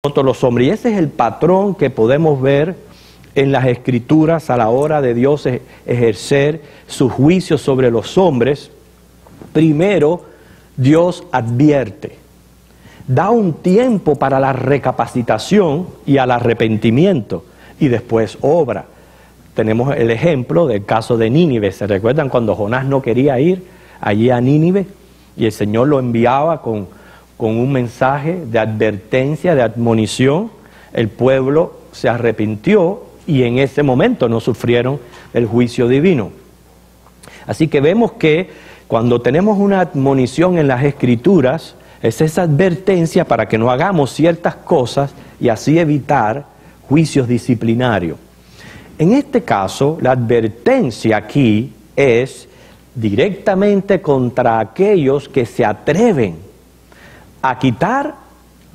nosotros los hombres. Y ese es el patrón que podemos ver en las Escrituras a la hora de Dios ejercer su juicio sobre los hombres. Primero, Dios advierte, da un tiempo para la recapacitación y al arrepentimiento, y después obra. Tenemos el ejemplo del caso de Nínive. ¿Se recuerdan cuando Jonás no quería ir allí a Nínive? Y el Señor lo enviaba con un mensaje de advertencia, de admonición. El pueblo se arrepintió y en ese momento no sufrieron el juicio divino. Así que vemos que cuando tenemos una admonición en las Escrituras, es esa advertencia para que no hagamos ciertas cosas y así evitar juicios disciplinarios. En este caso, la advertencia aquí es directamente contra aquellos que se atreven a quitar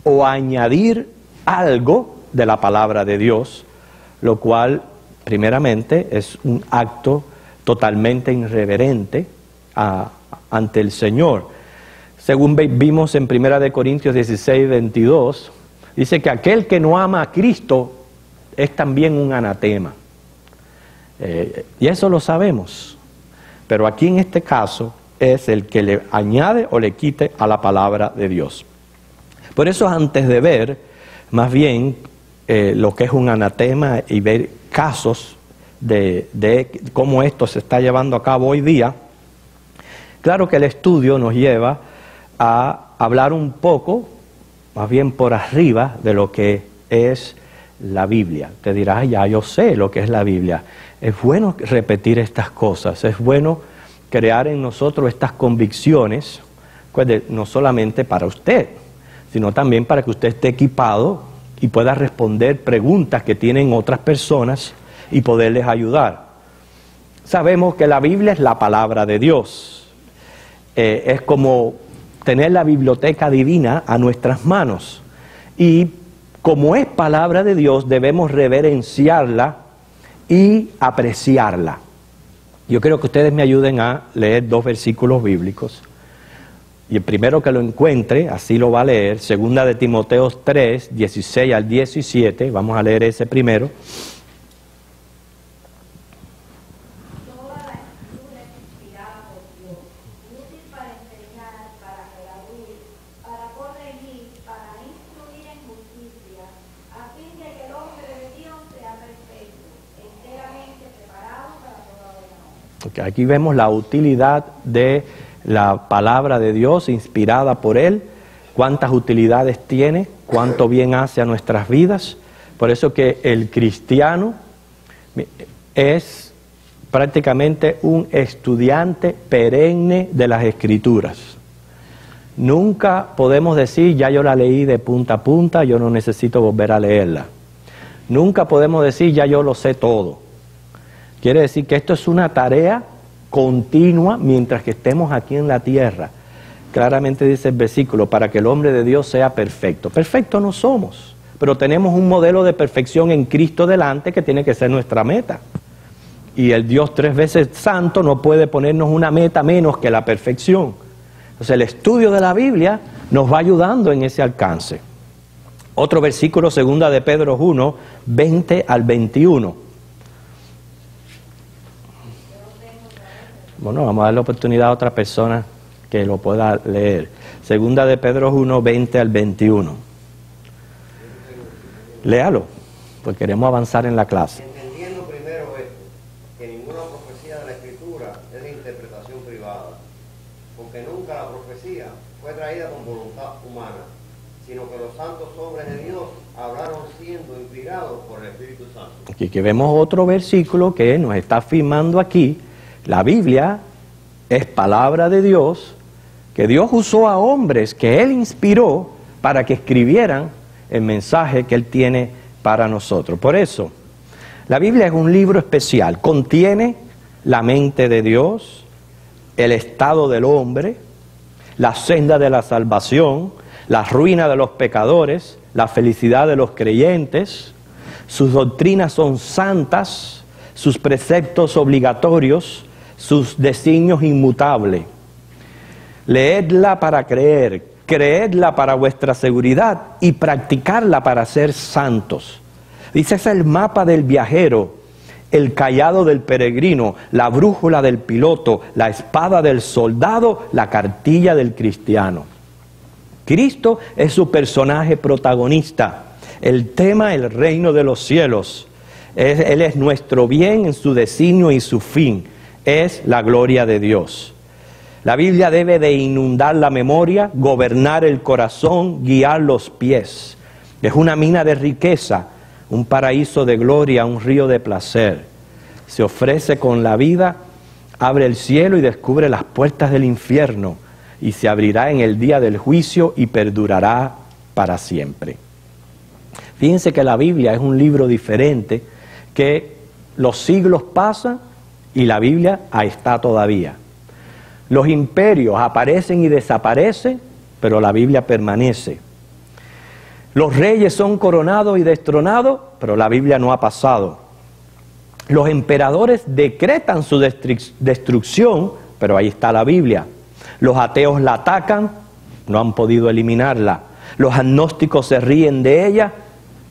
o a añadir algo de la palabra de Dios, lo cual primeramente es un acto totalmente irreverente ante el Señor. Según vimos en 1 Corintios 16, 22, dice que aquel que no ama a Cristo es también un anatema. Y eso lo sabemos, pero aquí en este caso es el que le añade o le quite a la palabra de Dios. Por eso, antes de ver más bien lo que es un anatema y ver casos de cómo esto se está llevando a cabo hoy día, claro que el estudio nos lleva a hablar un poco, más bien por arriba, de lo que es la Biblia. Te dirás, ya yo sé lo que es la Biblia. Es bueno repetir estas cosas, es bueno crear en nosotros estas convicciones, pues no solamente para usted, sino también para que usted esté equipado y pueda responder preguntas que tienen otras personas y poderles ayudar. Sabemos que la Biblia es la palabra de Dios. Es como tener la biblioteca divina a nuestras manos. Y como es palabra de Dios, debemos reverenciarla y apreciarla. Yo quiero que ustedes me ayuden a leer 2 versículos bíblicos. Y el primero que lo encuentre, así lo va a leer, 2 de Timoteo 3, 16 al 17. Vamos a leer ese primero. Toda la Escritura es inspirada por Dios, útil para enseñar, para redarguir, para corregir, para instruir en justicia, a fin de que el hombre de Dios sea perfecto, enteramente preparado para toda buena obra. Okay, aquí vemos la utilidad de la palabra de Dios inspirada por Él, cuántas utilidades tiene, cuánto bien hace a nuestras vidas. Por eso que el cristiano es prácticamente un estudiante perenne de las Escrituras. Nunca podemos decir, ya yo la leí de punta a punta, yo no necesito volver a leerla. Nunca podemos decir, ya yo lo sé todo. Quiere decir que esto es una tarea continua mientras que estemos aquí en la tierra. Claramente dice el versículo, para que el hombre de Dios sea perfecto. Perfecto no somos, pero tenemos un modelo de perfección en Cristo delante que tiene que ser nuestra meta. Y el Dios 3 veces santo no puede ponernos una meta menos que la perfección. Entonces el estudio de la Biblia nos va ayudando en ese alcance. Otro versículo, 2 de Pedro 1, 20 al 21. Bueno, vamos a dar la oportunidad a otra persona que lo pueda leer. 2 de Pedro 1, 20 al 21. Léalo, porque queremos avanzar en la clase. Entendiendo primero esto, que ninguna profecía de la Escritura es de interpretación privada, porque nunca la profecía fue traída con voluntad humana, sino que los santos hombres de Dios hablaron siendo inspirados por el Espíritu Santo. Aquí que vemos otro versículo que nos está afirmando aquí. La Biblia es palabra de Dios, que Dios usó a hombres que Él inspiró para que escribieran el mensaje que Él tiene para nosotros. Por eso, la Biblia es un libro especial, contiene la mente de Dios, el estado del hombre, la senda de la salvación, la ruina de los pecadores, la felicidad de los creyentes. Sus doctrinas son santas, sus preceptos obligatorios, sus designios inmutables. Leedla para creer, creedla para vuestra seguridad y practicarla para ser santos. Dice, es el mapa del viajero, el cayado del peregrino, la brújula del piloto, la espada del soldado, la cartilla del cristiano. Cristo es su personaje protagonista. El tema, el reino de los cielos. Él es nuestro bien en su designio y su fin. Es la gloria de Dios. La Biblia debe de inundar la memoria, gobernar el corazón, guiar los pies. Es una mina de riqueza, un paraíso de gloria, un río de placer. Se ofrece con la vida, abre el cielo y descubre las puertas del infierno, y se abrirá en el día del juicio y perdurará para siempre. Fíjense que la Biblia es un libro diferente, que los siglos pasan y la Biblia ahí está todavía. Los imperios aparecen y desaparecen, pero la Biblia permanece. Los reyes son coronados y destronados, pero la Biblia no ha pasado. Los emperadores decretan su destrucción, pero ahí está la Biblia. Los ateos la atacan, no han podido eliminarla. Los agnósticos se ríen de ella,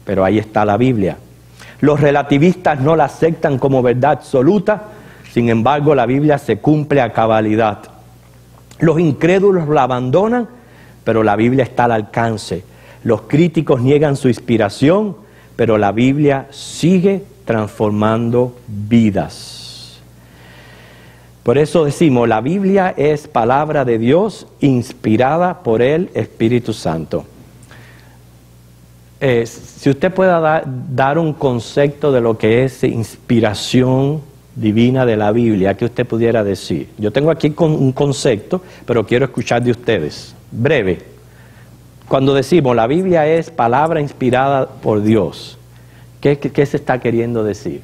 pero ahí está la Biblia. Los relativistas no la aceptan como verdad absoluta, sin embargo la Biblia se cumple a cabalidad. Los incrédulos la abandonan, pero la Biblia está al alcance. Los críticos niegan su inspiración, pero la Biblia sigue transformando vidas. Por eso decimos, la Biblia es palabra de Dios inspirada por el Espíritu Santo. Si usted pueda dar un concepto de lo que es inspiración divina de la Biblia, ¿qué usted pudiera decir? Yo tengo aquí un concepto, pero quiero escuchar de ustedes. Breve. Cuando decimos la Biblia es palabra inspirada por Dios, ¿qué se está queriendo decir?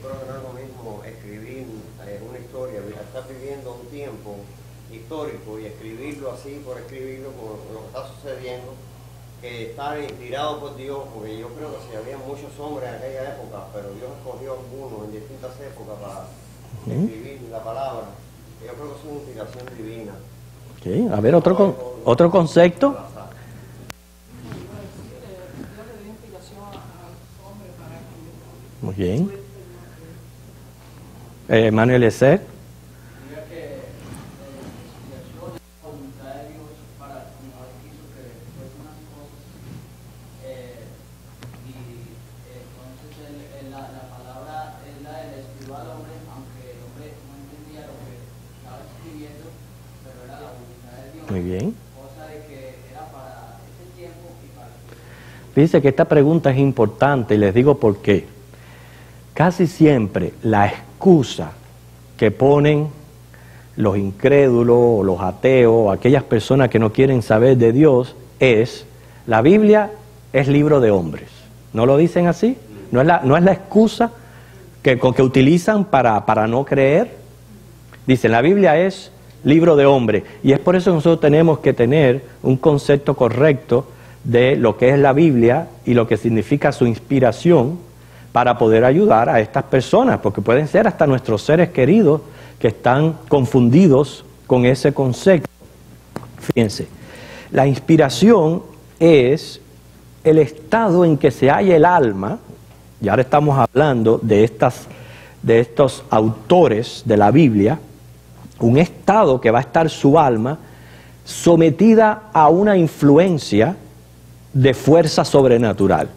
Yo creo que no es lo mismo escribir una historia, estar viviendo un tiempo histórico y escribirlo así por escribirlo, por lo que está sucediendo, que estar inspirado por Dios, porque yo creo que si había muchos hombres en aquella época, pero Dios escogió algunos en distintas épocas para escribir la palabra. Yo creo que es una inspiración divina. Okay. A ver, otro concepto. Muy bien. Manuel Ezer. Muy bien. Fíjense que esta pregunta es importante y les digo por qué. Casi siempre la excusa que ponen los incrédulos, los ateos, aquellas personas que no quieren saber de Dios es: la Biblia es libro de hombres. ¿No lo dicen así? ¿No es la excusa que utilizan para no creer? Dicen, la Biblia es libro de hombre, y es por eso que nosotros tenemos que tener un concepto correcto de lo que es la Biblia y lo que significa su inspiración para poder ayudar a estas personas, porque pueden ser hasta nuestros seres queridos que están confundidos con ese concepto. Fíjense, la inspiración es el estado en que se halla el alma, y ahora estamos hablando de estos autores de la Biblia, un estado que va a estar su alma sometida a una influencia de fuerza sobrenatural.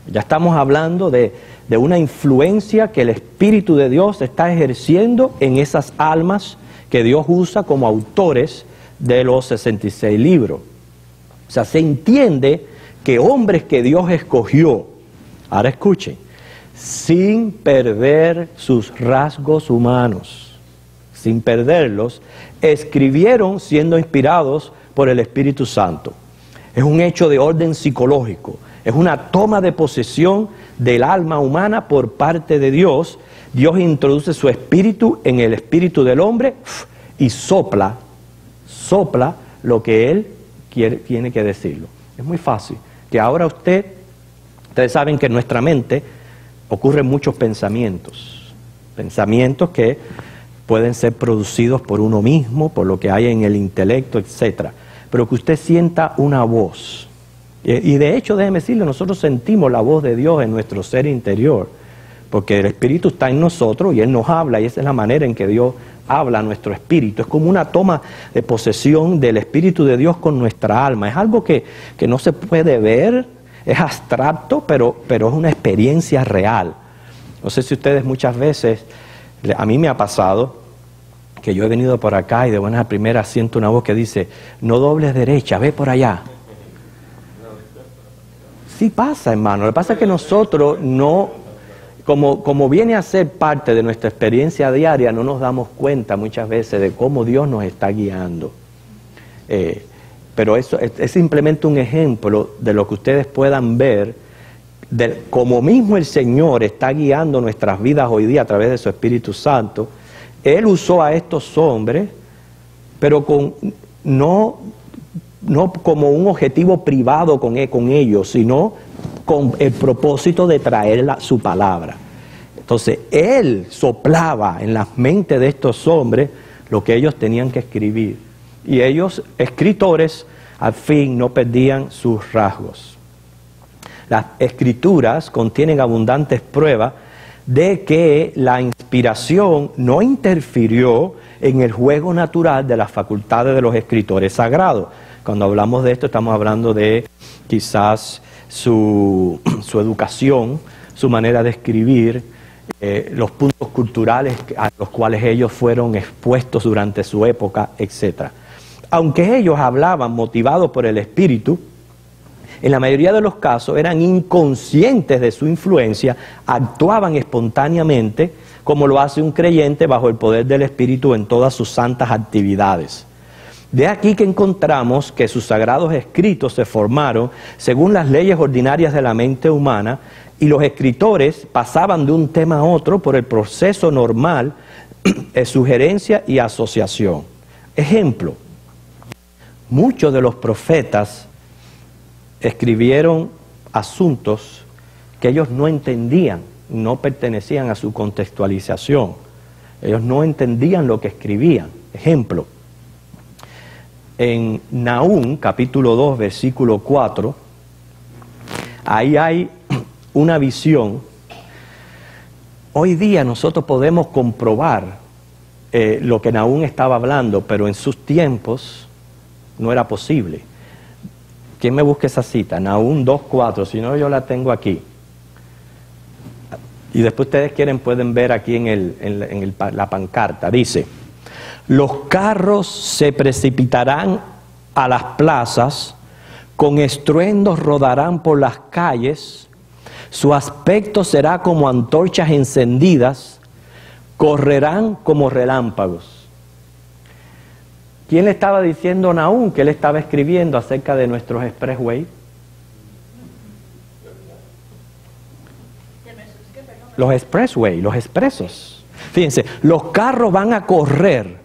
Ya estamos hablando de una influencia que el Espíritu de Dios está ejerciendo en esas almas que Dios usa como autores de los 66 libros. O sea, se entiende que hombres que Dios escogió, ahora escuchen, sin perder sus rasgos humanos, sin perderlos, escribieron siendo inspirados por el Espíritu Santo. Es un hecho de orden psicológico, es una toma de posesión del alma humana por parte de Dios. Dios introduce su espíritu en el espíritu del hombre y sopla lo que Él tiene que decirlo. Es muy fácil, que ahora ustedes saben que en nuestra mente ocurren muchos pensamientos que pueden ser producidos por uno mismo, por lo que hay en el intelecto, etc. Pero que usted sienta una voz. Y de hecho, déjeme decirle, nosotros sentimos la voz de Dios en nuestro ser interior, porque el Espíritu está en nosotros y Él nos habla, y esa es la manera en que Dios habla a nuestro espíritu. Es como una toma de posesión del Espíritu de Dios con nuestra alma. Es algo que no se puede ver, es abstracto, pero es una experiencia real. No sé si ustedes muchas veces, a mí me ha pasado que yo he venido por acá y de buenas a primeras siento una voz que dice, no dobles derecha, ve por allá. Sí pasa, hermano. Lo que pasa es que nosotros no, como viene a ser parte de nuestra experiencia diaria, no nos damos cuenta muchas veces de cómo Dios nos está guiando. Pero eso es simplemente un ejemplo de lo que ustedes puedan ver, de cómo mismo el Señor está guiando nuestras vidas hoy día a través de su Espíritu Santo. Él usó a estos hombres, pero no como un objetivo privado con ellos, sino con el propósito de traer su palabra. Entonces, Él soplaba en las mentes de estos hombres lo que ellos tenían que escribir. Y ellos, escritores, al fin no perdían sus rasgos. Las escrituras contienen abundantes pruebas de que la inspiración no interfirió en el juego natural de las facultades de los escritores sagrados. Cuando hablamos de esto estamos hablando de quizás su educación, su manera de escribir, los puntos culturales a los cuales ellos fueron expuestos durante su época, etc. Aunque ellos hablaban motivados por el Espíritu, en la mayoría de los casos eran inconscientes de su influencia, actuaban espontáneamente como lo hace un creyente bajo el poder del Espíritu en todas sus santas actividades. De aquí que encontramos que sus sagrados escritos se formaron según las leyes ordinarias de la mente humana, y los escritores pasaban de un tema a otro por el proceso normal de sugerencia y asociación. Ejemplo, muchos de los profetas escribieron asuntos que ellos no entendían, no pertenecían a su contextualización. Ellos no entendían lo que escribían. Ejemplo, en Nahum, capítulo 2, versículo 4, ahí hay una visión. Hoy día nosotros podemos comprobar lo que Nahum estaba hablando, pero en sus tiempos no era posible. ¿Quién me busca esa cita? Nahum 2:4, si no yo la tengo aquí. Y después ustedes quieren pueden ver aquí en la pancarta. Dice, los carros se precipitarán a las plazas, con estruendos rodarán por las calles, su aspecto será como antorchas encendidas, correrán como relámpagos. ¿Quién le estaba diciendo a Nahum que él estaba escribiendo acerca de nuestros expressway? Los expressway, los expresos. Fíjense, los carros van a correr.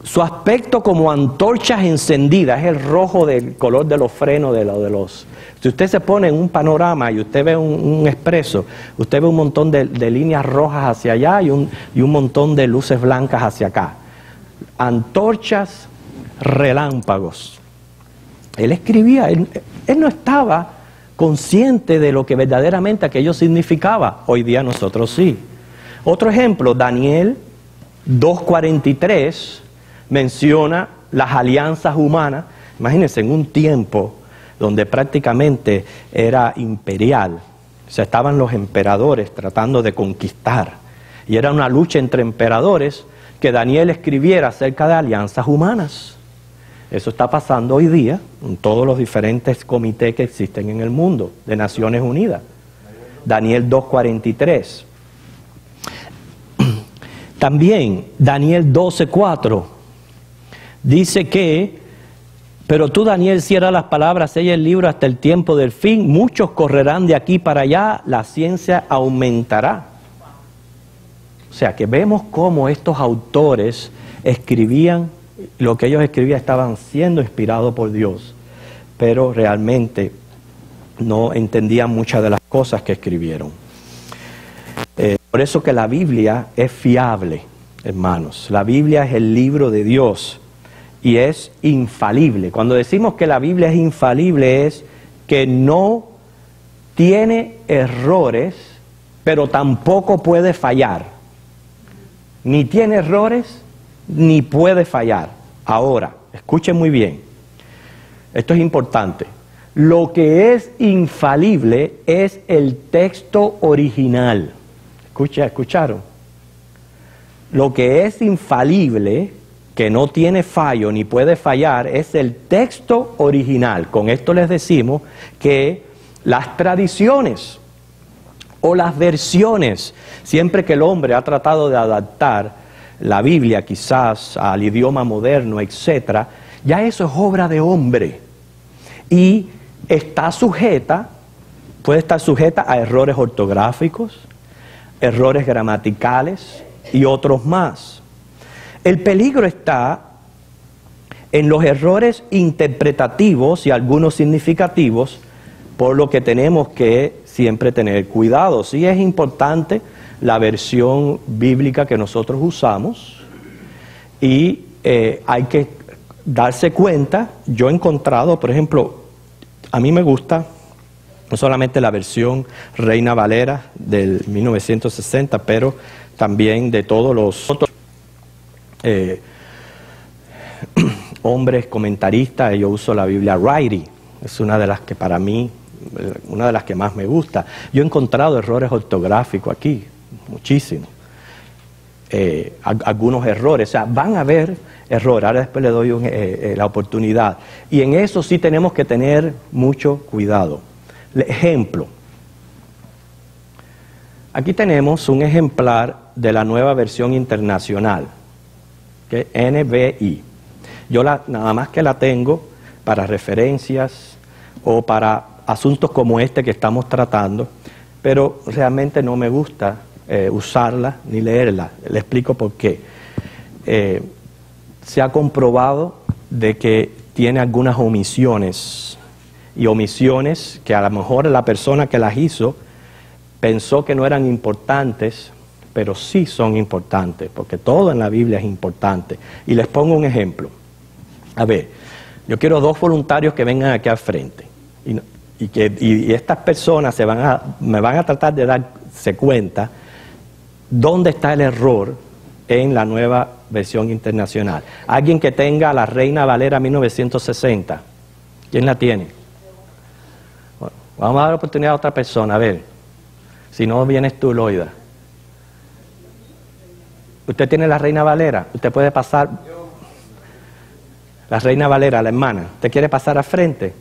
Su aspecto como antorchas encendidas, es el rojo del color de los frenos de los... Si usted se pone en un panorama y usted ve un expreso, usted ve un montón de líneas rojas hacia allá y un montón de luces blancas hacia acá. Antorchas, relámpagos. Él escribía, él no estaba consciente de lo que verdaderamente aquello significaba. Hoy día nosotros sí. Otro ejemplo, Daniel 2:43 menciona las alianzas humanas. Imagínense, en un tiempo donde prácticamente era imperial, o sea, estaban los emperadores tratando de conquistar, y era una lucha entre emperadores, que Daniel escribiera acerca de alianzas humanas. Eso está pasando hoy día en todos los diferentes comités que existen en el mundo, de Naciones Unidas. Daniel 2:43. También Daniel 12:4 dice que, pero tú, Daniel, cierra las palabras, sella el libro hasta el tiempo del fin, muchos correrán de aquí para allá, la ciencia aumentará. O sea, que vemos cómo estos autores escribían, lo que ellos escribían estaban siendo inspirados por Dios, pero realmente no entendían muchas de las cosas que escribieron. Por eso que la Biblia es fiable. hermanos. La Biblia es el libro de Dios y es infalible. Cuando decimos que la Biblia es infalible es que no tiene errores, pero tampoco puede fallar. Ni tiene errores, ni puede fallar. Ahora, escuchen muy bien. Esto es importante. Lo que es infalible es el texto original. ¿Escucharon? Lo que es infalible, que no tiene fallo ni puede fallar, es el texto original. Con esto les decimos que las tradiciones o las versiones, siempre que el hombre ha tratado de adaptar la Biblia quizás al idioma moderno, etcétera, ya eso es obra de hombre y está sujeta, puede estar sujeta a errores ortográficos, errores gramaticales y otros más. El peligro está en los errores interpretativos y algunos significativos, por lo que tenemos que siempre tener cuidado. Sí es importante la versión bíblica que nosotros usamos y hay que darse cuenta. Yo he encontrado, por ejemplo, a mí me gusta no solamente la versión Reina Valera del 1960, pero también de todos los otros hombres comentaristas. Yo uso la Biblia Righty, es una de las que para mí, una de las que más me gusta. Yo he encontrado errores ortográficos aquí, muchísimos. Algunos errores, o sea, van a haber errores. Ahora después le doy la oportunidad. Y en eso sí tenemos que tener mucho cuidado. Ejemplo. Aquí tenemos un ejemplar de la Nueva Versión Internacional, que es NBI. Yo nada más que la tengo para referencias o para asuntos como este que estamos tratando, pero realmente no me gusta usarla ni leerla. Le explico por qué. Se ha comprobado de que tiene algunas omisiones, y omisiones que a lo mejor la persona que las hizo pensó que no eran importantes, pero sí son importantes, porque todo en la Biblia es importante. Y les pongo un ejemplo. A ver, yo quiero 2 voluntarios que vengan aquí al frente. Y estas personas me van a tratar de darse cuenta dónde está el error en la Nueva Versión Internacional. Alguien que tenga la Reina Valera 1960. ¿Quién la tiene? Bueno, vamos a dar la oportunidad a otra persona. A ver, si no vienes tú, Loida. ¿Usted tiene la Reina Valera? ¿Usted puede pasar? La Reina Valera, la hermana. ¿Usted quiere pasar al frente?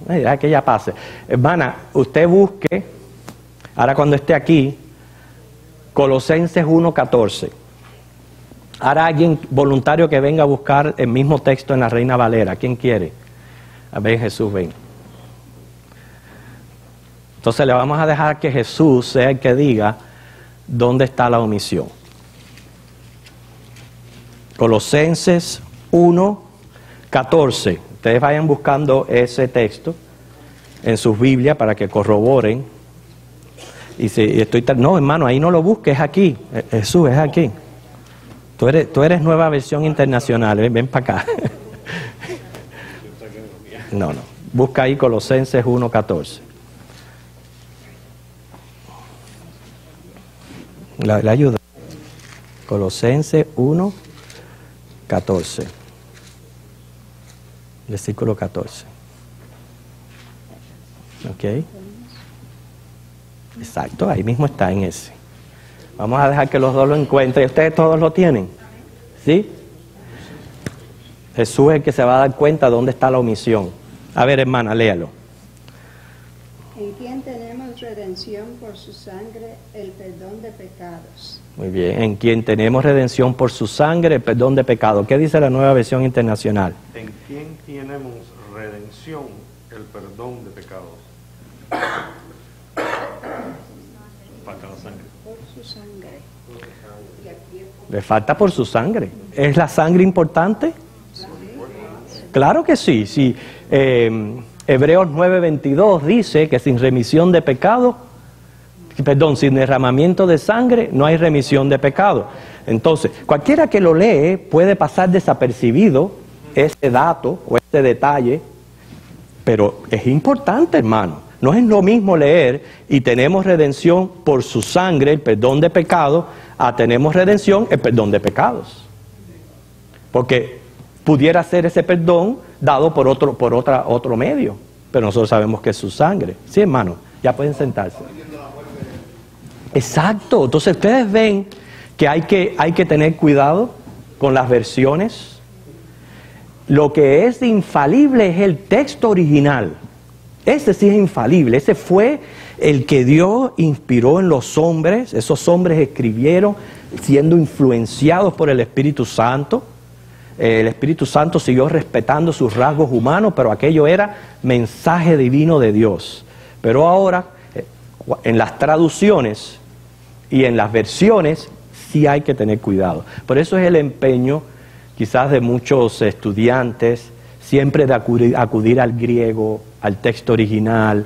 Deja que ella pase. Hermana, usted busque, ahora cuando esté aquí, Colosenses 1:14. Ahora alguien voluntario que venga a buscar el mismo texto en la Reina Valera. ¿Quién quiere? A ver, Jesús, ven. Entonces le vamos a dejar que Jesús sea el que diga dónde está la omisión. Colosenses 1:14. Ustedes vayan buscando ese texto en sus Biblias para que corroboren. No, hermano, ahí no lo busques, es aquí. Jesús, es aquí. Tú eres Nueva Versión Internacional, ven para acá. No. Busca ahí Colosenses 1:14. ¿Le ayuda? Colosenses 1:14. Versículo 14. ¿Ok? Exacto, ahí mismo está en ese. Vamos a dejar que los dos lo encuentren. ¿Ustedes todos lo tienen? ¿Sí? Jesús es el que se va a dar cuenta dónde está la omisión. A ver, hermana, léalo. En quien tenemos redención por su sangre, el perdón de pecados. Muy bien, en quien tenemos redención por su sangre, el perdón de pecados. ¿Qué dice la Nueva Versión Internacional? En quien tenemos redención, el perdón de pecados. Falta la sangre. Por su sangre. Le falta por su sangre. ¿Es la sangre importante? Claro que sí. Sí. Hebreos 9:22 dice que sin remisión de pecado, sin derramamiento de sangre no hay remisión de pecado. Entonces, cualquiera que lo lee puede pasar desapercibido ese dato o ese detalle, pero es importante, hermano. No es lo mismo leer y tenemos redención por su sangre, el perdón de pecado, a tenemos redención, el perdón de pecados. Porque pudiera ser ese perdón dado por otro medio, pero nosotros sabemos que es su sangre. Sí, hermano, ya pueden sentarse. Exacto. Entonces ustedes ven que hay que tener cuidado con las versiones. Lo que es infalible es el texto original. Ese sí es infalible. Ese fue el que Dios inspiró en los hombres. Esos hombres escribieron siendo influenciados por el Espíritu Santo. El Espíritu Santo siguió respetando sus rasgos humanos, pero aquello era mensaje divino de Dios. Pero ahora, en las traducciones y en las versiones, sí hay que tener cuidado. Por eso es el empeño, quizás de muchos estudiantes, siempre de acudir al griego, al texto original,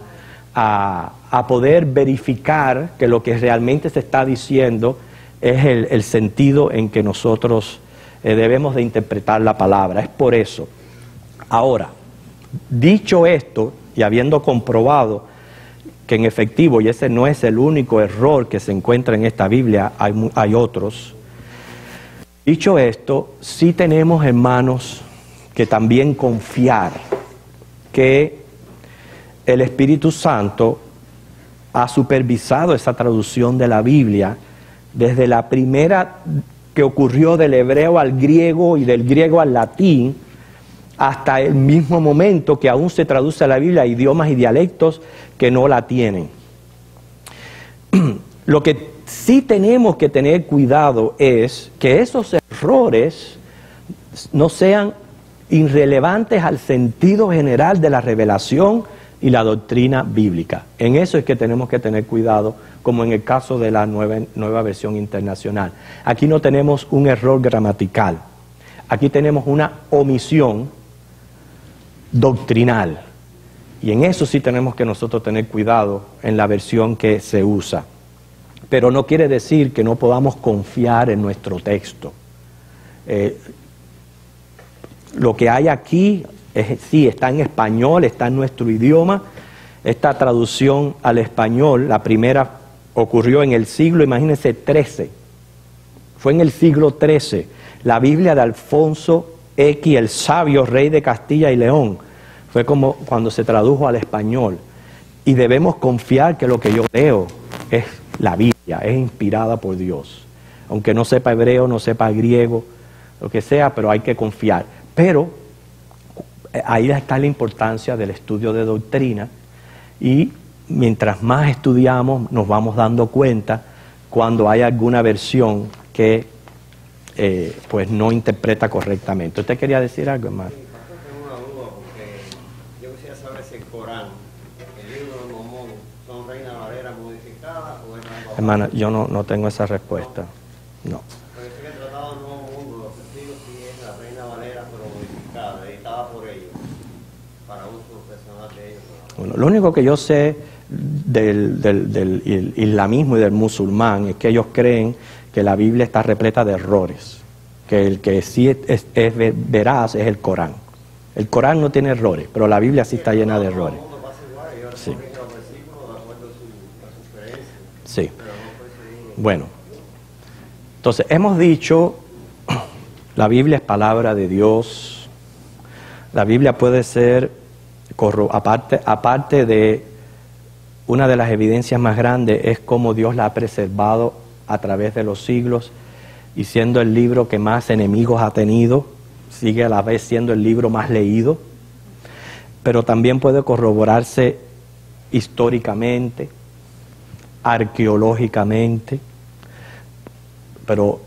a poder verificar que lo que realmente se está diciendo es el sentido en que nosotros debemos de interpretar la palabra. Es por eso. Ahora, dicho esto, y habiendo comprobado que en efectivo, y ese no es el único error que se encuentra en esta Biblia, hay otros. Dicho esto, sí tenemos, hermanos, que también confiar que el Espíritu Santo ha supervisado esa traducción de la Biblia desde la primera que ocurrió del hebreo al griego y del griego al latín, hasta el mismo momento que aún se traduce a la Biblia a idiomas y dialectos que no la tienen. Lo que sí tenemos que tener cuidado es que esos errores no sean irrelevantes al sentido general de la revelación y la doctrina bíblica. En eso es que tenemos que tener cuidado, como en el caso de la nueva versión internacional. Aquí no tenemos un error gramatical, aquí tenemos una omisión doctrinal. Y en eso sí tenemos que nosotros tener cuidado en la versión que se usa. Pero no quiere decir que no podamos confiar en nuestro texto. Lo que hay aquí, sí, está en español, está en nuestro idioma. Esta traducción al español, la primera ocurrió en el siglo, imagínense, XIII. Fue en el siglo XIII. La Biblia de Alfonso X, el sabio rey de Castilla y León. Fue como cuando se tradujo al español. Y debemos confiar que lo que yo leo es la Biblia, es inspirada por Dios. Aunque no sepa hebreo, no sepa griego, lo que sea, pero hay que confiar. Pero ahí está la importancia del estudio de doctrina, y mientras más estudiamos nos vamos dando cuenta cuando hay alguna versión que pues no interpreta correctamente. ¿Usted quería decir algo más? Sí, pastor, tengo una duda, porque yo quisiera saber si el Corán, el libro de Mormón, son Reina Valera modificadas o es algo. Hermana, yo no tengo esa respuesta. No. Porque sé que el Tratado del Nuevo Mundo, los testigos, sí es la Reina Valera, pero modificada, editada por ellos, para uso personal de ellos. Bueno, lo único que yo sé del islamismo y del musulmán es que ellos creen que la Biblia está repleta de errores, que el que sí es veraz es el Corán. El Corán no tiene errores, pero la Biblia sí está llena de errores. Sí. Sí. Bueno, entonces hemos dicho, la Biblia es palabra de Dios. La Biblia puede ser, aparte de una de las evidencias más grandes, es cómo Dios la ha preservado a través de los siglos, y siendo el libro que más enemigos ha tenido, sigue a la vez siendo el libro más leído, pero también puede corroborarse históricamente, arqueológicamente. Pero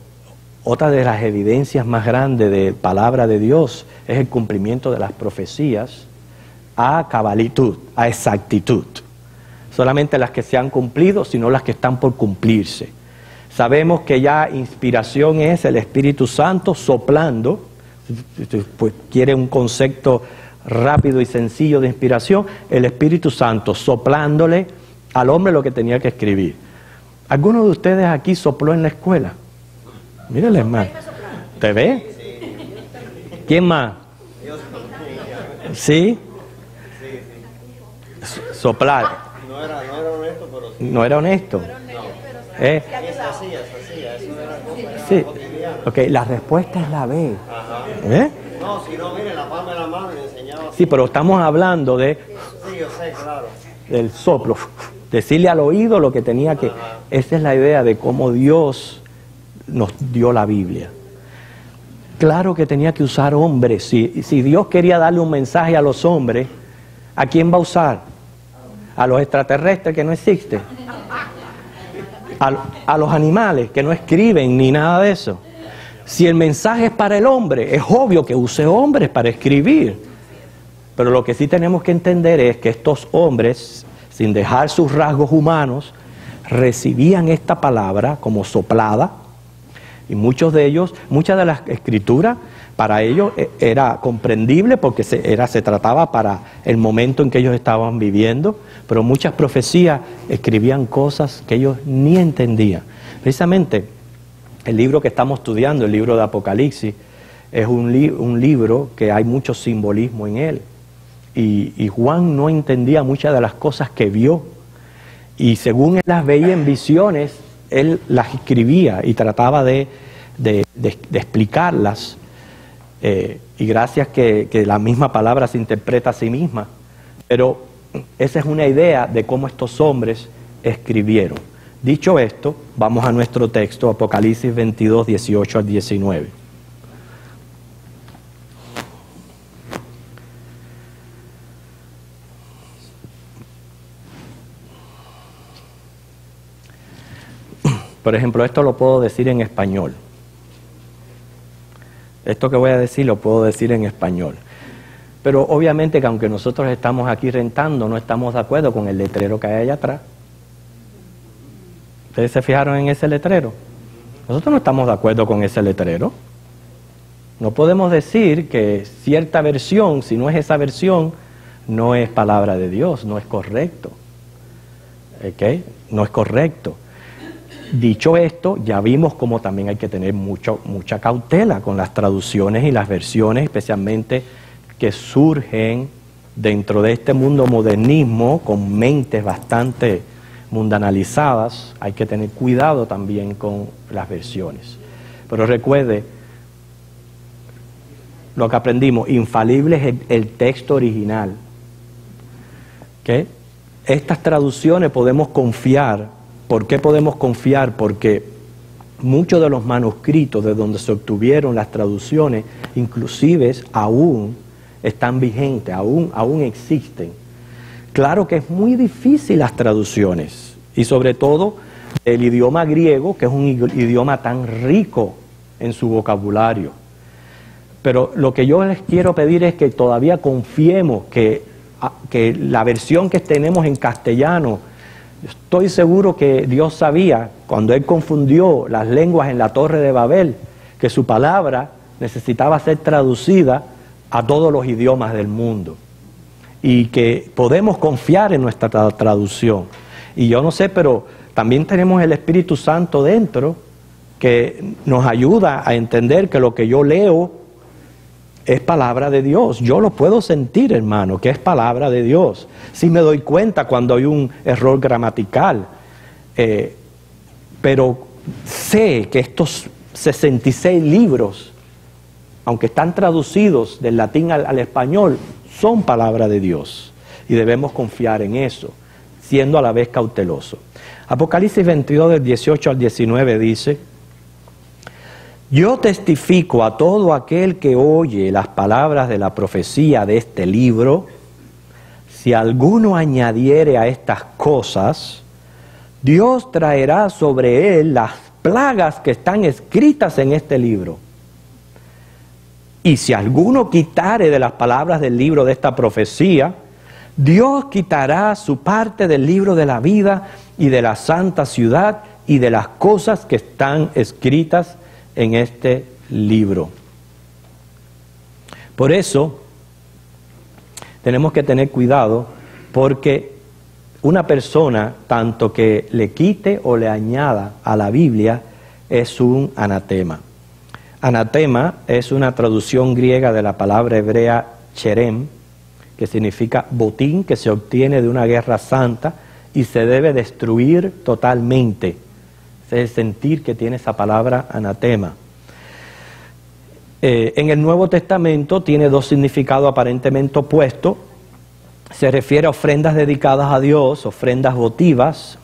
otra de las evidencias más grandes de palabra de Dios es el cumplimiento de las profecías a cabalitud, a exactitud. Solamente las que se han cumplido, sino las que están por cumplirse. Sabemos que ya inspiración es el Espíritu Santo soplando, pues quiere un concepto rápido y sencillo de inspiración, el Espíritu Santo soplándole al hombre lo que tenía que escribir. ¿Alguno de ustedes aquí sopló en la escuela? Mírenle, hermano. ¿Te ve? ¿Quién más? ¿Sí? Soplar. No era honesto, pero sí. No era honesto. Se hacía, eso era cosa Sí. cotidiana. Ok, la respuesta es la B. Ajá. ¿Eh? No, si no, mire, la palma de la mano le enseñaba así. Sí, pero estamos hablando de Sí, yo sé, claro. del soplo. Decirle al oído lo que tenía que... Esa es la idea de cómo Dios nos dio la Biblia. Claro que tenía que usar hombres. Si Dios quería darle un mensaje a los hombres, ¿a quién va a usar? ¿A los extraterrestres que no existen? ¿A los animales que no escriben ni nada de eso? Si el mensaje es para el hombre, es obvio que use hombres para escribir. Pero lo que sí tenemos que entender es que estos hombres, sin dejar sus rasgos humanos, recibían esta palabra como soplada, y muchas de las escrituras para ellos era comprendible porque se trataba para el momento en que ellos estaban viviendo, pero muchas profecías escribían cosas que ellos ni entendían. Precisamente el libro que estamos estudiando, el libro de Apocalipsis, es un libro que hay mucho simbolismo en él. Y Juan no entendía muchas de las cosas que vio. Y según él las veía en visiones, él las escribía y trataba de explicarlas. Y gracias que la misma palabra se interpreta a sí misma. Pero esa es una idea de cómo estos hombres escribieron. Dicho esto, vamos a nuestro texto, Apocalipsis 22, 18 al 19. Por ejemplo, esto lo puedo decir en español. Esto que voy a decir lo puedo decir en español. Pero obviamente que aunque nosotros estamos aquí rentando, no estamos de acuerdo con el letrero que hay allá atrás. ¿Ustedes se fijaron en ese letrero? Nosotros no estamos de acuerdo con ese letrero. No podemos decir que cierta versión, si no es esa versión, no es palabra de Dios, no es correcto. ¿Ok? No es correcto. Dicho esto, ya vimos cómo también hay que tener mucha cautela con las traducciones y las versiones, especialmente que surgen dentro de este mundo modernismo, con mentes bastante mundanalizadas. Hay que tener cuidado también con las versiones. Pero recuerde, lo que aprendimos, infalible es el texto original. ¿Okay? Estas traducciones podemos confiar. ¿Por qué podemos confiar? Porque muchos de los manuscritos de donde se obtuvieron las traducciones, inclusive aún están vigentes, aún existen. Claro que es muy difícil las traducciones, y sobre todo el idioma griego, que es un idioma tan rico en su vocabulario. Pero lo que yo les quiero pedir es que todavía confiemos que la versión que tenemos en castellano, estoy seguro que Dios sabía, cuando Él confundió las lenguas en la Torre de Babel, que su palabra necesitaba ser traducida a todos los idiomas del mundo. Y que podemos confiar en nuestra traducción. Y yo no sé, pero también tenemos el Espíritu Santo dentro, que nos ayuda a entender que lo que yo leo es palabra de Dios. Yo lo puedo sentir, hermano, que es palabra de Dios. Sí me doy cuenta cuando hay un error gramatical, pero sé que estos 66 libros, aunque están traducidos del latín al español, son palabra de Dios. Y debemos confiar en eso, siendo a la vez cauteloso. Apocalipsis 22, del 18 al 19 dice: yo testifico a todo aquel que oye las palabras de la profecía de este libro, si alguno añadiere a estas cosas, Dios traerá sobre él las plagas que están escritas en este libro. Y si alguno quitare de las palabras del libro de esta profecía, Dios quitará su parte del libro de la vida y de la santa ciudad y de las cosas que están escritas en este libro. Por eso tenemos que tener cuidado, porque una persona, tanto que le quite o le añada a la Biblia, es un anatema. Anatema es una traducción griega de la palabra hebrea cherem, que significa botín que se obtiene de una guerra santa y se debe destruir totalmente. Ese es el sentir que tiene esa palabra anatema. En el Nuevo Testamento tiene dos significados aparentemente opuestos. Se refiere a ofrendas dedicadas a Dios, ofrendas votivas,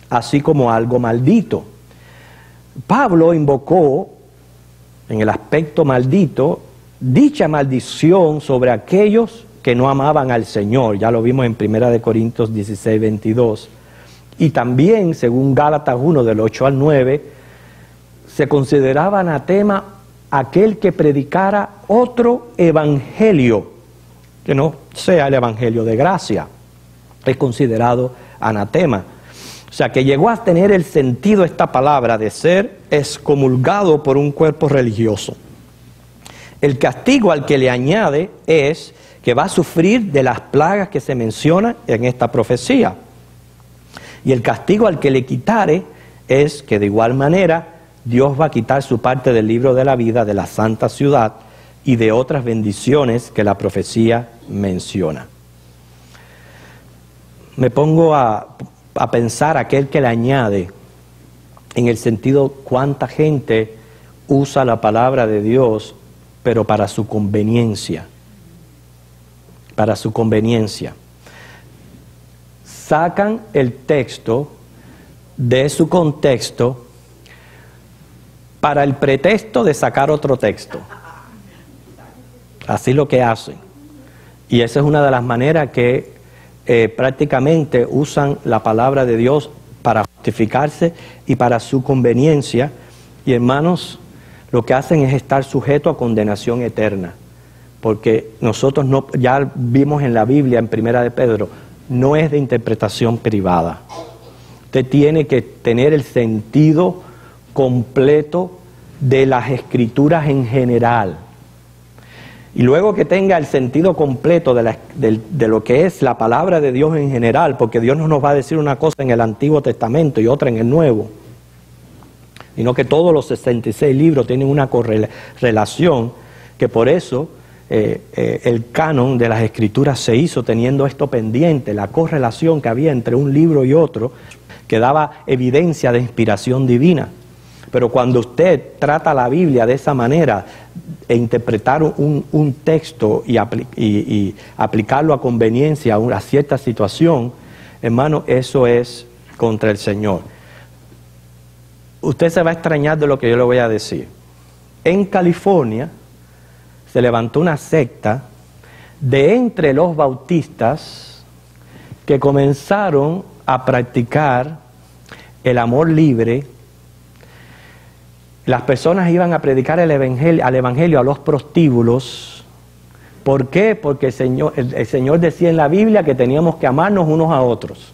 así como algo maldito. Pablo invocó, en el aspecto maldito, dicha maldición sobre aquellos que no amaban al Señor. Ya lo vimos en 1 Corintios 16, 22. Y también, según Gálatas 1, del 8 al 9, se consideraba anatema aquel que predicara otro evangelio, que no sea el evangelio de gracia. Es considerado anatema. O sea, que llegó a tener el sentido esta palabra de ser excomulgado por un cuerpo religioso. El castigo al que le añade es que va a sufrir de las plagas que se mencionan en esta profecía. Y el castigo al que le quitare es que de igual manera Dios va a quitar su parte del libro de la vida de la santa ciudad y de otras bendiciones que la profecía menciona. Me pongo a pensar aquel que le añade, en el sentido cuánta gente usa la palabra de Dios, pero para su conveniencia. Para su conveniencia. Sacan el texto de su contexto para el pretexto de sacar otro texto. Así lo que hacen. Y esa es una de las maneras que prácticamente usan la palabra de Dios para justificarse y para su conveniencia. Y hermanos, lo que hacen es estar sujeto a condenación eterna. Porque nosotros no, ya vimos en la Biblia, en 1 de Pedro, no es de interpretación privada. Usted tiene que tener el sentido completo de las escrituras en general. Y luego que tenga el sentido completo de lo que es la palabra de Dios en general, porque Dios no nos va a decir una cosa en el Antiguo Testamento y otra en el Nuevo, sino que todos los 66 libros tienen una correlación, que por eso el canon de las escrituras se hizo teniendo esto pendiente, la correlación que había entre un libro y otro, que daba evidencia de inspiración divina. Pero cuando usted trata la Biblia de esa manera, e interpretar un texto y aplicarlo a conveniencia a cierta situación, hermano, eso es contra el Señor. Usted se va a extrañar de lo que yo le voy a decir. En California se levantó una secta de entre los bautistas que comenzaron a practicar el amor libre. Las personas iban a predicar al evangelio a los prostíbulos. ¿Por qué? Porque el Señor decía en la Biblia que teníamos que amarnos unos a otros.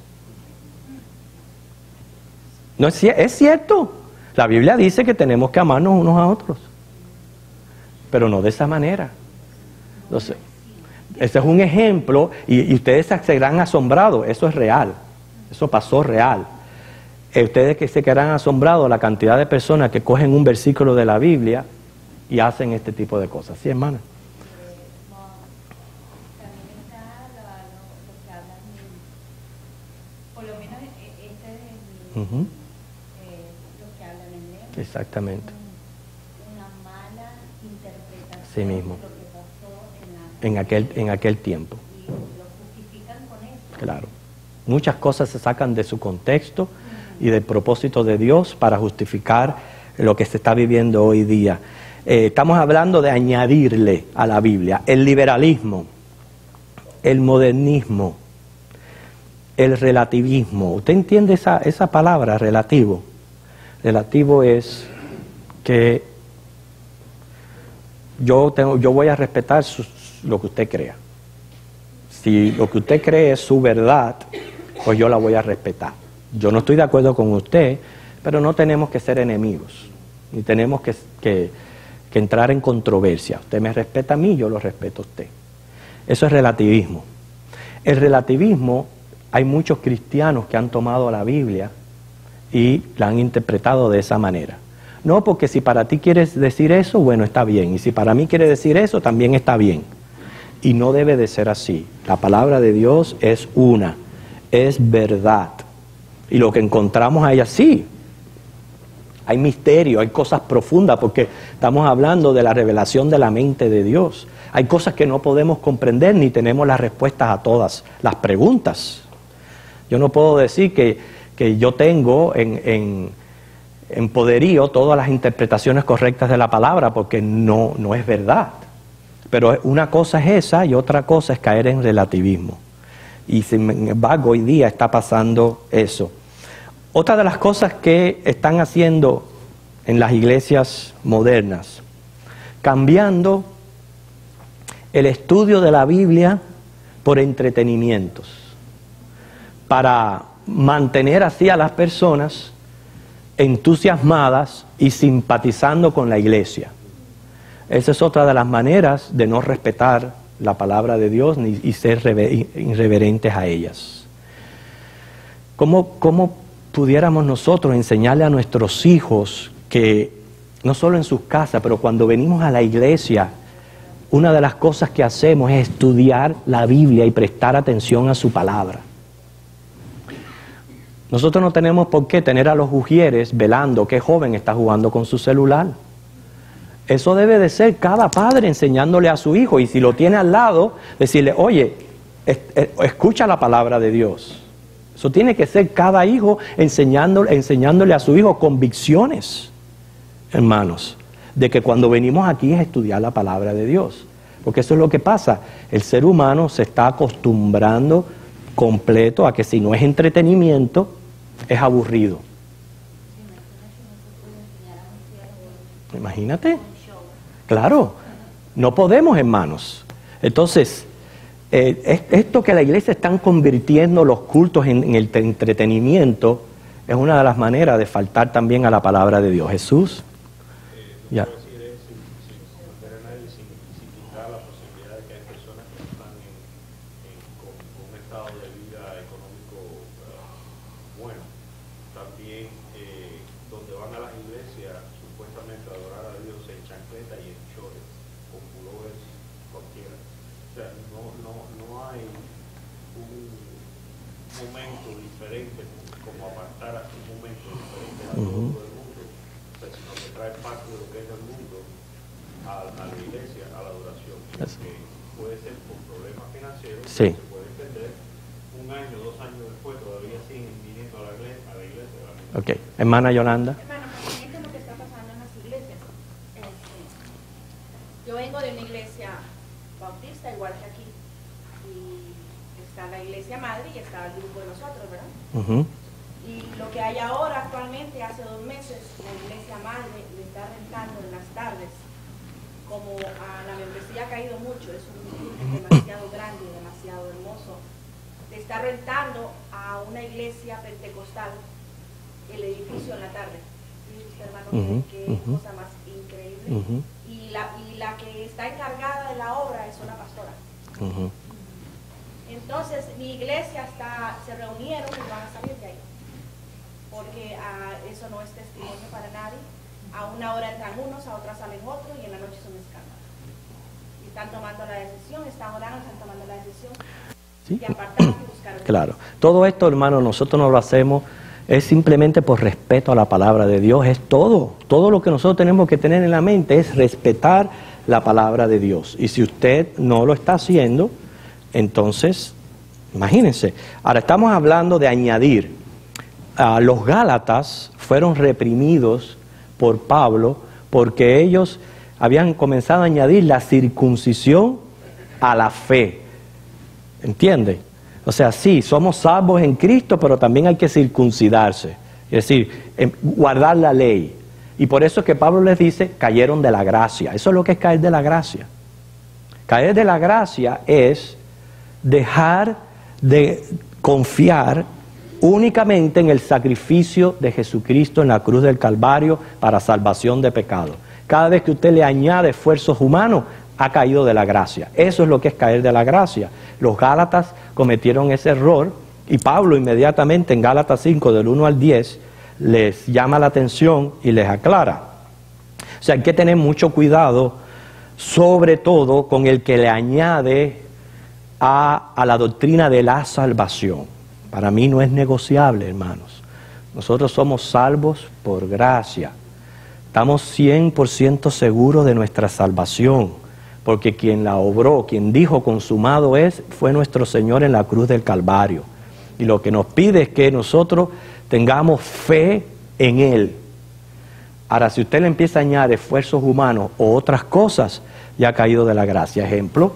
No es cierto. La Biblia dice que tenemos que amarnos unos a otros. Pero no de esa manera. Entonces, ese es un ejemplo y ustedes se quedarán asombrados. Eso es real. Eso pasó real. Ustedes que se quedarán asombrados la cantidad de personas que cogen un versículo de la Biblia y hacen este tipo de cosas. ¿Sí, hermana? También está lo que hablan, por lo menos este es lo que hablan en lengua. Exactamente. Una mala interpretación Sí mismo. de lo que pasó En aquel tiempo. y lo justifican con eso. Claro. Muchas cosas se sacan de su contexto y del propósito de Dios para justificar lo que se está viviendo hoy día. Estamos hablando de añadirle a la Biblia el liberalismo, el modernismo, el relativismo. ¿Usted entiende esa palabra, relativo? Relativo es que yo voy a respetar lo que usted crea. Si lo que usted cree es su verdad, pues yo la voy a respetar. Yo no estoy de acuerdo con usted, pero no tenemos que ser enemigos, ni tenemos que entrar en controversia. Usted me respeta a mí, yo lo respeto a usted. Eso es relativismo. El relativismo hay muchos cristianos que han tomado la Biblia y la han interpretado de esa manera. No, porque si para ti quieres decir eso, bueno, está bien. Y si para mí quiere decir eso, también está bien. Y no debe de ser así. La palabra de Dios es una, es verdad. Y lo que encontramos ahí así, hay misterio, hay cosas profundas, porque estamos hablando de la revelación de la mente de Dios. Hay cosas que no podemos comprender ni tenemos las respuestas a todas las preguntas. Yo no puedo decir que yo tengo en poderío todas las interpretaciones correctas de la palabra, porque no es verdad. Pero una cosa es esa y otra cosa es caer en relativismo. Y sin embargo hoy día está pasando eso. Otra de las cosas que están haciendo en las iglesias modernas, cambiando el estudio de la Biblia por entretenimientos, para mantener así a las personas entusiasmadas y simpatizando con la iglesia. Esa es otra de las maneras de no respetar la palabra de Dios y ser irreverentes a ellas. ¿Cómo pudiéramos nosotros enseñarle a nuestros hijos que, no solo en sus casas, pero cuando venimos a la iglesia, una de las cosas que hacemos es estudiar la Biblia y prestar atención a su palabra? Nosotros no tenemos por qué tener a los ujieres velando qué joven está jugando con su celular. Eso debe de ser cada padre enseñándole a su hijo, y si lo tiene al lado, decirle, oye, escucha la palabra de Dios. Eso tiene que ser cada hijo enseñándole a su hijo convicciones, hermanos, de que cuando venimos aquí es estudiar la palabra de Dios. Porque eso es lo que pasa. El ser humano se está acostumbrando completo a que si no es entretenimiento, es aburrido. Imagínate. Claro, no podemos, hermanos. Entonces, esto que la iglesia están convirtiendo los cultos en el entretenimiento es una de las maneras de faltar también a la palabra de Dios. Jesús. Ya. Sí. Puede entender, un año, 2 años después, todavía siguen viniendo a la iglesia. Ok. Hermana Yolanda. Hermano, esto es lo que está pasando en las iglesias. Yo vengo de una iglesia bautista, igual que aquí. Y está la iglesia madre y está el grupo de nosotros, ¿verdad? Y lo que hay ahora, actualmente, hace 2 meses, la iglesia madre le está rentando en las tardes. Como a la membresía ha caído mucho, es un grupo demasiado grande y demasiado hermoso, le está rentando a una iglesia pentecostal el edificio en la tarde. ¿Sí, hermano? Qué cosa más increíble. Y la que está encargada de la obra es una pastora. Entonces, mi iglesia se reunieron y van a salir de ahí, porque eso no es testimonio para nadie. A una hora entran unos, a otra salen otros, y en la noche es un escándalo. Y están tomando la decisión, están orando, están tomando la decisión de apartarse y buscar. Claro. Todo esto, hermano, nosotros no lo hacemos, es simplemente por respeto a la palabra de Dios, es todo. Todo lo que nosotros tenemos que tener en la mente es respetar la palabra de Dios. Y si usted no lo está haciendo, entonces, imagínense. Ahora, estamos hablando de añadir. Los Gálatas fueron reprimidos por Pablo, porque ellos habían comenzado a añadir la circuncisión a la fe. ¿Entiende? O sea, sí, somos salvos en Cristo, pero también hay que circuncidarse. Es decir, guardar la ley. Y por eso es que Pablo les dice, cayeron de la gracia. Eso es lo que es caer de la gracia. Caer de la gracia es dejar de confiar únicamente en el sacrificio de Jesucristo en la cruz del Calvario para salvación de pecado. Cada vez que usted le añade esfuerzos humanos, ha caído de la gracia. Eso es lo que es caer de la gracia. Los Gálatas cometieron ese error Y Pablo inmediatamente en Gálatas 5, del 1 al 10, les llama la atención y les aclara. O sea, hay que tener mucho cuidado, sobre todo con el que le añade a la doctrina de la salvación. Para mí no es negociable, hermanos. Nosotros somos salvos por gracia. Estamos 100% seguros de nuestra salvación, porque quien la obró, quien dijo consumado es, fue nuestro Señor en la cruz del Calvario. Y lo que nos pide es que nosotros tengamos fe en Él. Ahora, si usted le empieza a añadir esfuerzos humanos o otras cosas, ya ha caído de la gracia. Ejemplo,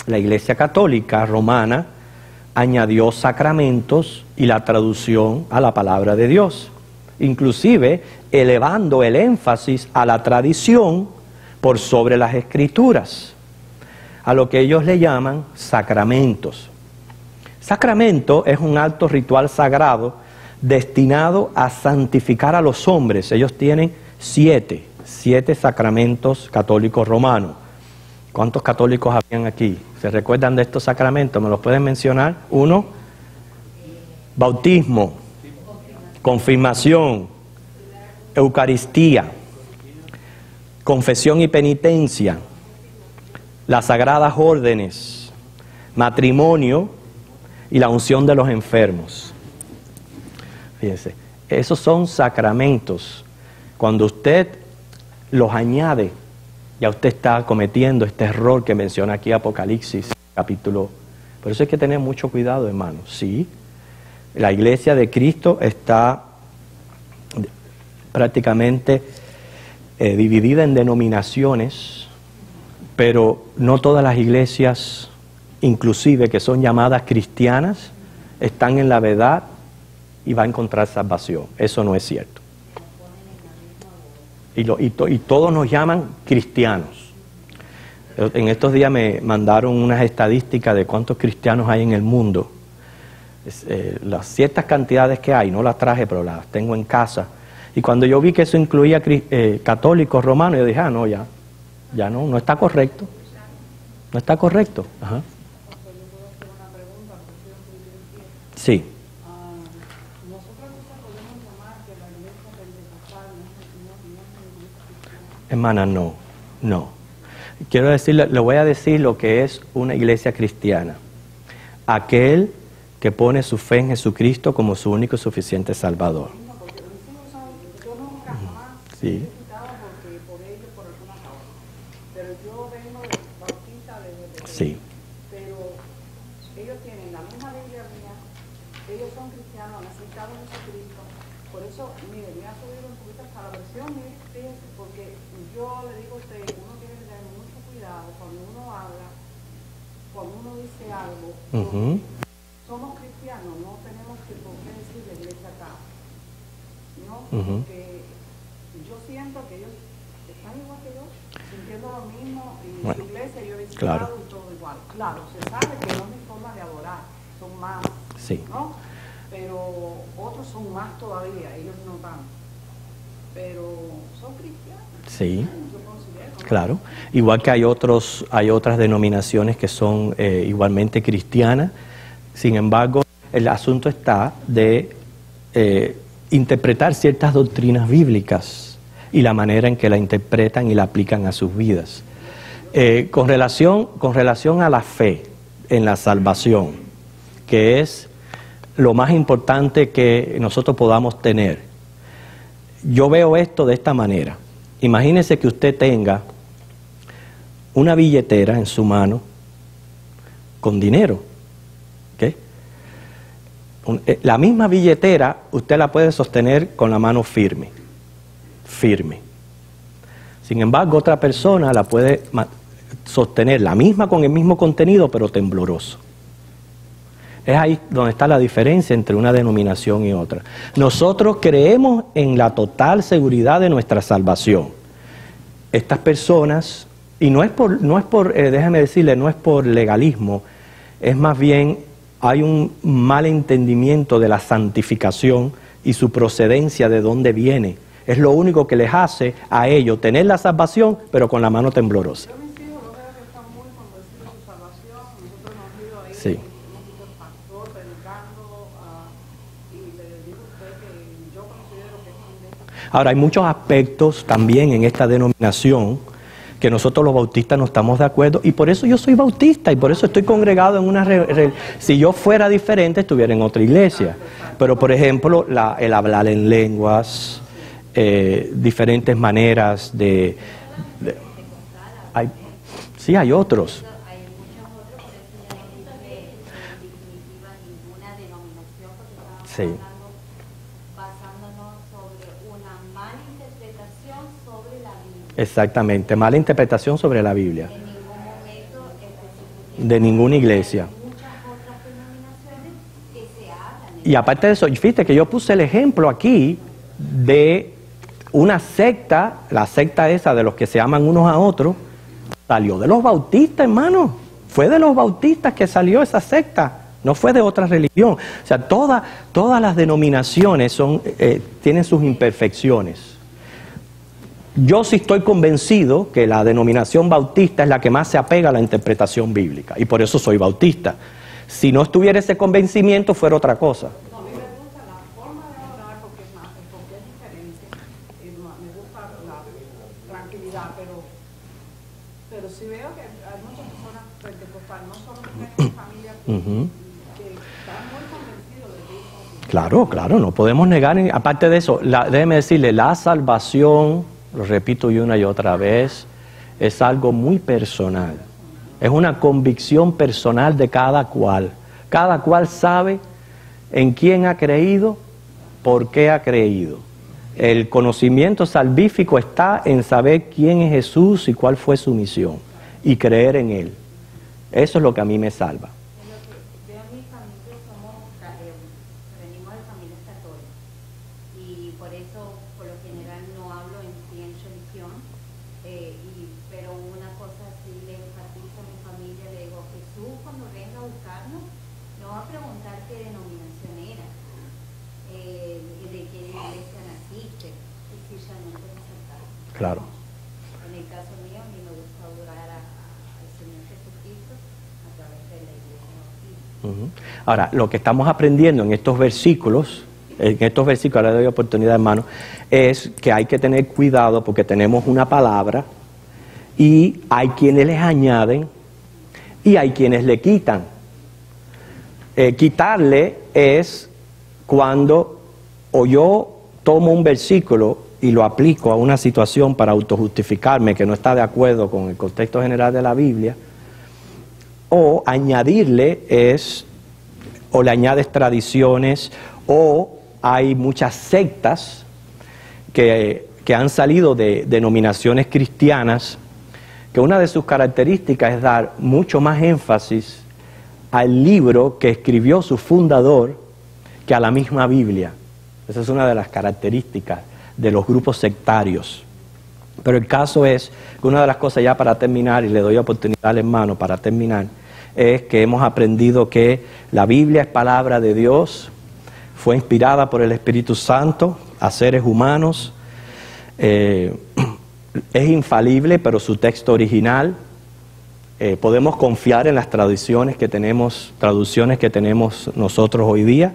la Iglesia Católica Romana añadió sacramentos y la traducción a la palabra de Dios, inclusive elevando el énfasis a la tradición por sobre las Escrituras, a lo que ellos le llaman sacramentos. Sacramento es un acto ritual sagrado destinado a santificar a los hombres. Ellos tienen siete sacramentos católicos romanos. ¿Cuántos católicos habían aquí? ¿Se recuerdan de estos sacramentos? ¿Me los pueden mencionar? 1, bautismo, confirmación, Eucaristía, confesión y penitencia, las sagradas órdenes, matrimonio y la unción de los enfermos. Fíjense, esos son sacramentos. Cuando usted los añade, ya usted está cometiendo este error que menciona aquí Apocalipsis, capítulo. Por eso hay que tener mucho cuidado, hermanos. Sí, la iglesia de Cristo está prácticamente dividida en denominaciones, pero no todas las iglesias, inclusive que son llamadas cristianas, están en la verdad y va a encontrar salvación. Eso no es cierto. Y todos nos llaman cristianos. En estos días me mandaron unas estadísticas de cuántos cristianos hay en el mundo. Las ciertas cantidades que hay, no las traje, pero las tengo en casa. Y cuando yo vi que eso incluía católicos romanos, yo dije, no, ya no está correcto. No está correcto. Ajá. Sí. Hermana, no. Quiero decirle, le voy a decir lo que es una iglesia cristiana. Aquel que pone su fe en Jesucristo como su único y suficiente Salvador. Sí. Sí. Pero ellos tienen la misma Biblia mía, ellos son cristianos, han aceptado a Jesucristo. Por eso, mire, me ha subido un poquito hasta la versión, fíjense, porque yo le digo a usted, uno tiene que tener mucho cuidado cuando uno habla, cuando uno dice algo. Somos cristianos, no tenemos que por qué decir la iglesia acá, ¿no? Porque yo siento que ellos están igual que yo, sintiendo lo mismo, y bueno, su iglesia yo he visitado, claro, y todo igual. Claro, se sabe que no es mi forma de adorar, son más, sí, ¿no? Pero otros son más todavía, ellos no tanto. Pero son cristianos. Sí, claro. Igual que hay otras denominaciones que son igualmente cristianas. Sin embargo, el asunto está de interpretar ciertas doctrinas bíblicas y la manera en que la interpretan y la aplican a sus vidas. Con relación a la fe en la salvación, que es lo más importante que nosotros podamos tener, yo veo esto de esta manera. Imagínese que usted tenga una billetera en su mano con dinero. ¿Okay? La misma billetera usted la puede sostener con la mano firme. Sin embargo, otra persona la puede sostener la misma con el mismo contenido, pero tembloroso. Es ahí donde está la diferencia entre una denominación y otra. Nosotros creemos en la total seguridad de nuestra salvación. Estas personas, y no es por déjame decirle, no es por legalismo, es más bien hay un mal entendimiento de la santificación y su procedencia, de dónde viene. Es lo único que les hace a ellos tener la salvación, pero con la mano temblorosa. Yo mis hijos lo veo que están muy convencidos de su salvación. Nosotros hemos ido ahí, sí, hemos visto al pastor predicando Ahora, hay muchos aspectos también en esta denominación que nosotros los bautistas no estamos de acuerdo, y por eso yo soy bautista, y por eso estoy congregado en una... Si yo fuera diferente, estuviera en otra iglesia. Pero, por ejemplo, el hablar en lenguas, diferentes maneras sí, hay otros. Hay muchos otros, por eso ya no dice en definitiva ninguna denominación, porque Sí. estábamos basándonos sobre una mala interpretación sobre la Biblia. Exactamente, mala interpretación sobre la Biblia. En ningún momento especificamos De ninguna iglesia. muchas otras denominaciones que se hablan. Y aparte de eso, fíjate que yo puse el ejemplo aquí de una secta, la secta esa de los que se aman unos a otros, salió de los bautistas, hermano. Fue de los bautistas que salió esa secta, no fue de otra religión. O sea, todas las denominaciones tienen sus imperfecciones. Yo sí estoy convencido que la denominación bautista es la que más se apega a la interpretación bíblica, y por eso soy bautista. Si no estuviera ese convencimiento, fuera otra cosa. No, a mí me gusta la forma de orar porque es diferente. Me gusta la tranquilidad, pero sí veo que hay muchas personas pentecostales, no solo en familia, Ujú. que están muy convencidos de Cristo. Claro, no podemos negar. Aparte de eso, déjeme decirle, la salvación, lo repito y una y otra vez, es algo muy personal. Es una convicción personal de cada cual. Cada cual sabe en quién ha creído, por qué ha creído. El conocimiento salvífico está en saber quién es Jesús y cuál fue su misión, y creer en Él. Eso es lo que a mí me salva. Yo en mi familia venimos de familias católicas, y por eso por lo general no hablo en sí en religión, pero una cosa sí le enfatizo a mi familia, le digo: Jesús cuando venga a buscarnos no va a preguntar qué denominación era, y de qué iglesia naciste, y si realmente nos aceptaron. Claro. En el caso mío, a mí me gusta adorar al Señor Jesucristo a través de la iglesia bautista. Ujú. Ahora, lo que estamos aprendiendo en estos versículos, ahora le doy oportunidad, hermano, es que hay que tener cuidado porque tenemos una palabra y hay quienes les añaden y hay quienes le quitan. Quitarle es cuando o yo tomo un versículo y lo aplico a una situación para autojustificarme que no está de acuerdo con el contexto general de la Biblia, o añadirle es, o le añades tradiciones, o hay muchas sectas que han salido de denominaciones cristianas, que una de sus características es dar mucho más énfasis al libro que escribió su fundador que a la misma Biblia. Esa es una de las características de los grupos sectarios. Pero el caso es que una de las cosas, ya para terminar, y le doy oportunidad al hermano para terminar, es que hemos aprendido que la Biblia es palabra de Dios, fue inspirada por el Espíritu Santo a seres humanos, es infalible, pero su texto original, podemos confiar en las traducciones que tenemos nosotros hoy día,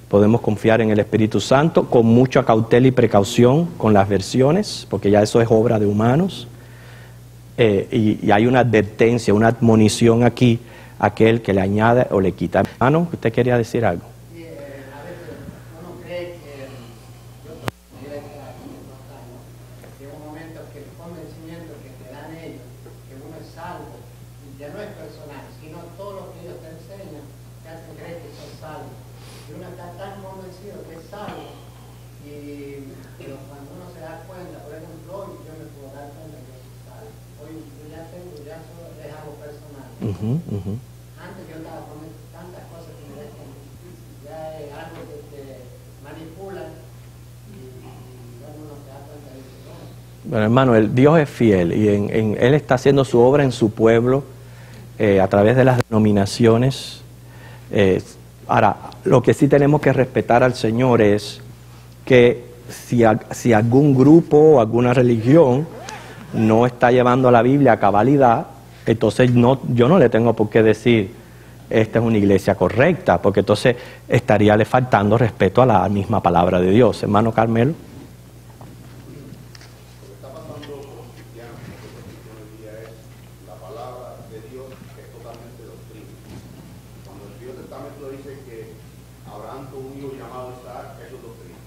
podemos confiar en el Espíritu Santo con mucha cautela y precaución con las versiones, porque ya eso es obra de humanos, y hay una advertencia, una admonición aquí a aquel que le añade o le quita. Hermano, ¿usted quería decir algo? A veces uno cree que yo considero que la gente no está, ¿no? Llega un momento que el convencimiento que te dan ellos, que uno es salvo, ya no es personal, sino todo lo que ellos te enseñan, te hacen creer que sos salvo. Y uno está tan convencido que es salvo, pero cuando uno se da cuenta, por ejemplo, hoy yo me puedo dar cuenta que soy salvo. Hoy yo ya solo es algo personal. Antes yo estaba con tantas cosas que me dejan difícil, ya es algo que te manipulan y uno se da cuenta de eso. Bueno, hermano, Dios es fiel y Él está haciendo su obra en su pueblo a través de las denominaciones. Ahora, lo que sí tenemos que respetar al Señor es que si algún grupo o alguna religión no está llevando a la Biblia a cabalidad, entonces yo no le tengo por qué decir esta es una iglesia correcta, porque entonces estaría le faltando respeto a la misma palabra de Dios. Hermano Carmelo. Cuando dice que Abraham tuvo un hijo llamado Isaac, eso es doctrina.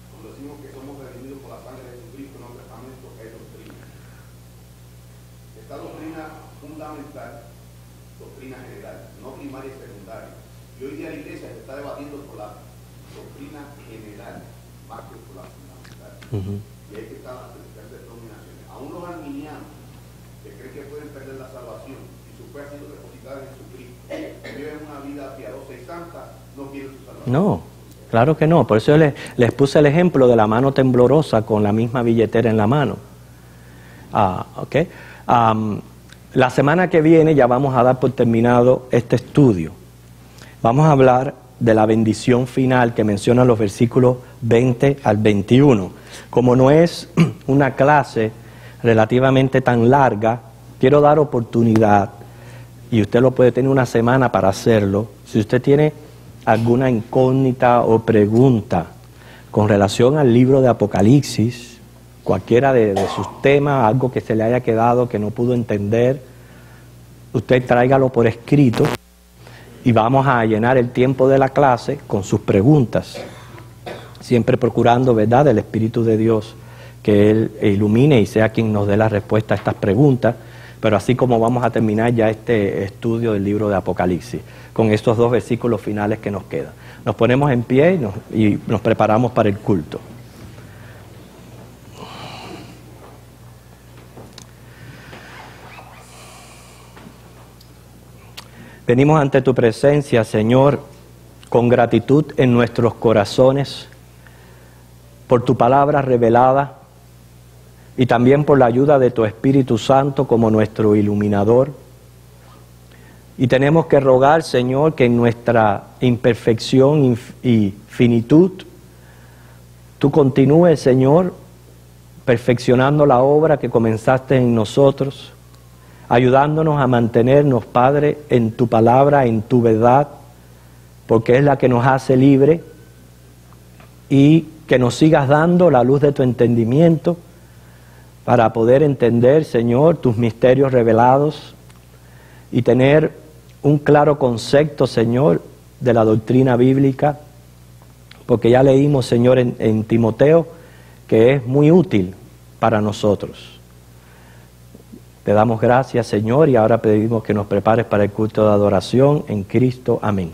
Cuando decimos que somos redimidos por la sangre de Jesucristo, no testamento, es doctrina. Esta doctrina fundamental, doctrina general, no primaria y secundaria. Y hoy día la iglesia se está debatiendo por la doctrina general, más que por la fundamental. Y ahí que están las denominaciones. Aún los arminianos, que creen que pueden perder la salvación, y su fe ha sido depositada en Jesucristo, viven una vida piadosa y santa, no quieren su salvación. No, claro que no. Por eso yo les puse el ejemplo de la mano temblorosa con la misma billetera en la mano. La semana que viene ya vamos a dar por terminado este estudio. Vamos a hablar de la bendición final que menciona los versículos 20 al 21. Como no es una clase relativamente tan larga, quiero dar oportunidad, y usted lo puede tener una semana para hacerlo, si usted tiene alguna incógnita o pregunta con relación al libro de Apocalipsis, cualquiera de sus temas, algo que se le haya quedado que no pudo entender, usted tráigalo por escrito y vamos a llenar el tiempo de la clase con sus preguntas, siempre procurando, ¿verdad?, del Espíritu de Dios, que Él ilumine y sea quien nos dé la respuesta a estas preguntas, pero así como vamos a terminar ya este estudio del libro de Apocalipsis, con estos 2 versículos finales que nos quedan. Nos ponemos en pie y nos preparamos para el culto. Venimos ante tu presencia, Señor, con gratitud en nuestros corazones por tu palabra revelada y también por la ayuda de tu Espíritu Santo como nuestro iluminador. Y tenemos que rogar, Señor, que en nuestra imperfección y finitud, tú continúes, Señor, perfeccionando la obra que comenzaste en nosotros, ayudándonos a mantenernos, Padre, en tu palabra, en tu verdad, porque es la que nos hace libre, y que nos sigas dando la luz de tu entendimiento para poder entender, Señor, tus misterios revelados y tener un claro concepto, Señor, de la doctrina bíblica, porque ya leímos, Señor, en Timoteo, que es muy útil para nosotros. Te damos gracias, Señor, y ahora pedimos que nos prepares para el culto de adoración en Cristo. Amén.